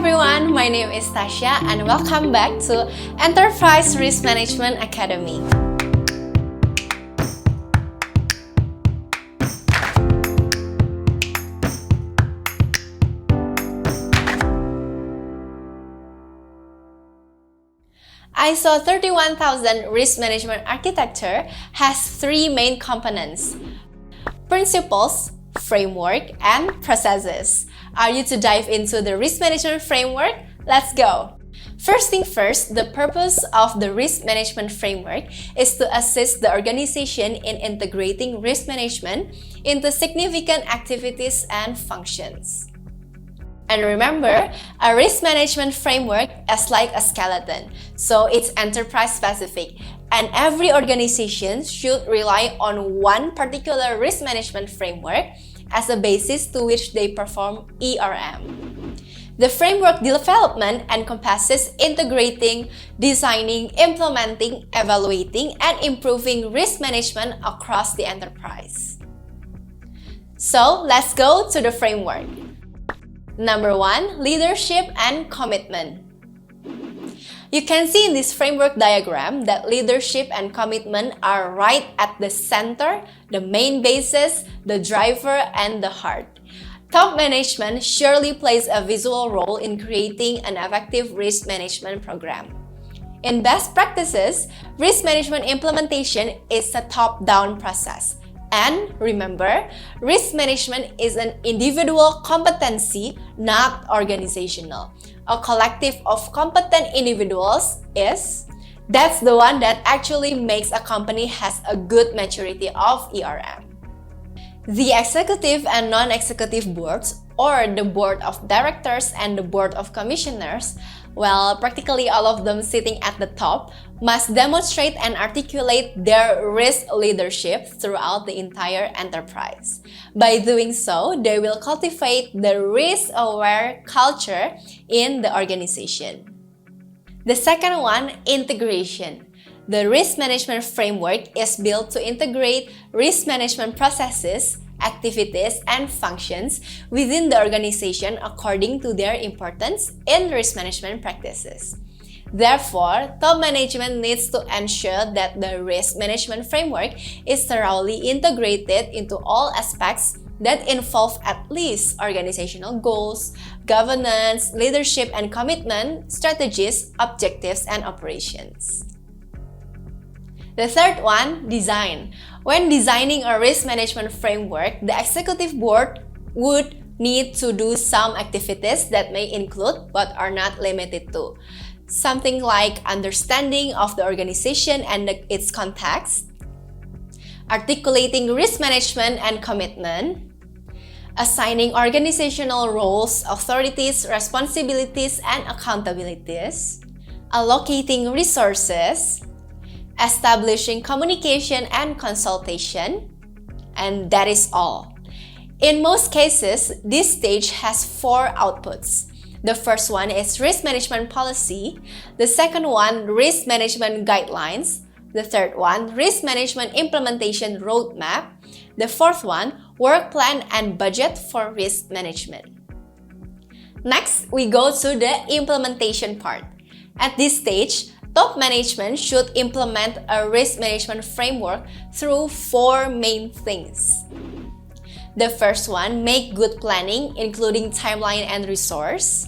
everyone, my name is Tasha and welcome back to Enterprise Risk Management Academy. ISO 31000 Risk Management Architecture has three main components: principles, framework, and processes. Are you to dive into the risk management framework? Let's go! First thing first, the purpose of the risk management framework is to assist the organization in integrating risk management into significant activities and functions. And remember, a risk management framework is like a skeleton, so it's enterprise specific, and every organization should rely on one particular risk management framework as a basis to which they perform ERM. The framework development encompasses integrating, designing, implementing, evaluating, and improving risk management across the enterprise. So let's go to the framework. Number 1, leadership and commitment. You can see in this framework diagram that leadership and commitment are right at the center, the main basis, the driver, and the heart. Top management surely plays a visual role in creating an effective risk management program. In best practices, risk management implementation is a top-down process. And remember, risk management is an individual competency, not organizational. A collective of competent individuals that's the one that actually makes a company has a good maturity of ERM. The executive and non-executive boards, or the board of directors and the board of commissioners, well, practically all of them sitting at the top, must demonstrate and articulate their risk leadership throughout the entire enterprise. By doing so, they will cultivate the risk-aware culture in the organization. The second one, integration. The risk management framework is built to integrate risk management processes, activities, and functions within the organization according to their importance in risk management practices. Therefore, top management needs to ensure that the risk management framework is thoroughly integrated into all aspects that involve at least organizational goals, governance, leadership and commitment, strategies, objectives, and operations. The third one, design. When designing a risk management framework, the executive board would need to do some activities that may include but are not limited to something like understanding of the organization and its context, articulating risk management and commitment, assigning organizational roles, authorities, responsibilities, and accountabilities, allocating resources, establishing communication and consultation, and that is all. In most cases, this stage has 4 outputs. The first one is risk management policy, the second one, risk management guidelines, the third one, risk management implementation roadmap, the fourth one, work plan and budget for risk management. Next, we go to the implementation part. At this stage, top management should implement a risk management framework through 4 main things. The first one, make good planning, including timeline and resource.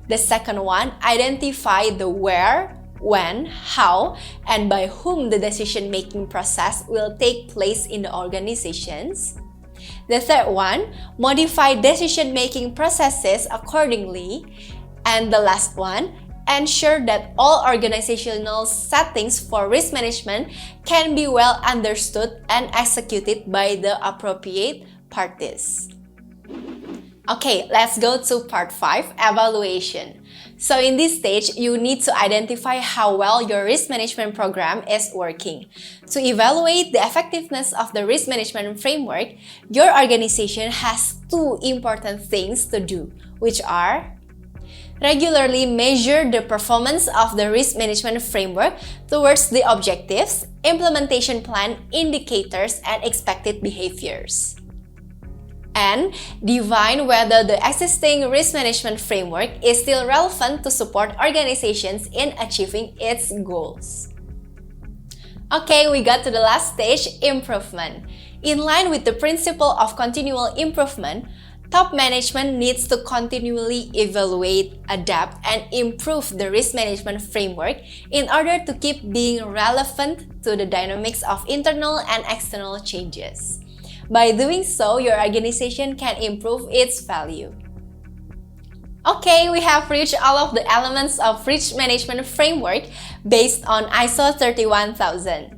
The second one, identify the where, when, how, and by whom the decision-making process will take place in the organizations. The third one, modify decision-making processes accordingly. And the last one, ensure that all organizational settings for risk management can be well understood and executed by the appropriate parties. Okay, let's go to part 5, evaluation. So in this stage, you need to identify how well your risk management program is working. To evaluate the effectiveness of the risk management framework, your organization has 2 important things to do, which are regularly measure the performance of the risk management framework towards the objectives, implementation plan, indicators, and expected behaviors. and define whether the existing risk management framework is still relevant to support organizations in achieving its goals. Okay, we got to the last stage, improvement. In line with the principle of continual improvement, top management needs to continually evaluate, adapt, and improve the risk management framework in order to keep being relevant to the dynamics of internal and external changes. By doing so, your organization can improve its value. Okay, we have reached all of the elements of risk management framework based on ISO 31000.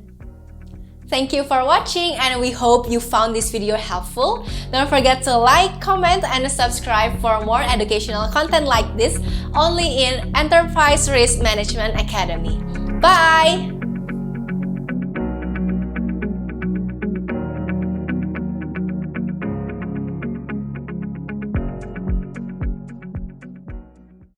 Thank you for watching, and we hope you found this video helpful. Don't forget to like, comment, and subscribe for more educational content like this only in Enterprise Risk Management Academy. Bye!